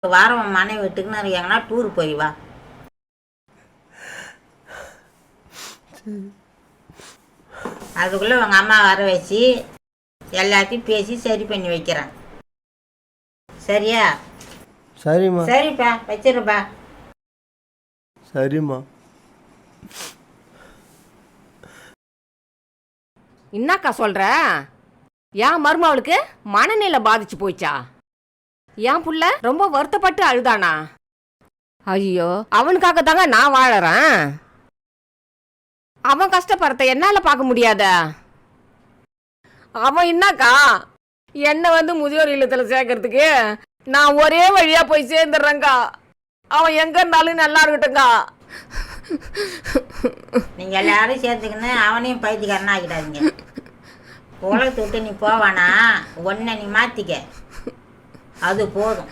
வாரம் உன் மனைவி வீட்டுக்குன்னு எங்கன்னா டூர் போய் வா. அதுக்குள்ளே உங்கள் அம்மா வர வச்சு எல்லாத்தையும் பேசி சரி பண்ணி வைக்கிறேன். சரியா? சரிம்மா. சரிப்பா, வச்சிருப்பா. சரிம்மா. என்னக்கா சொல்ற? என் மருமவளுக்கு மனநிலை பாதிச்சு போயிச்சா? என் புள்ள ரொம்ப வருத்தப்பட்டு அழுதானா? ஐயோ, அவனுக்காக தாங்க நான் வாழறேன். அவன் கஷ்டப்படுறத என்னால பார்க்க முடியாத. அவன் என்னக்கா என்ன முதியோர் இல்லத்துல சேர்க்கறதுக்கு நான் ஒரே வழியா போய் சேர்ந்துடுறேங்க்கா. அவன் எங்க இருந்தாலும் நல்லா இருக்கட்டும்க்கா. நீங்க எல்லாரும் சேர்த்துக்கின்னு அவனையும் பைத்தியக்காரனா ஆகிடாதீங்க. உலகத்தை விட்டு நீ போவானா ஒன்ன நீ மாத்திக்க, அது போதும்.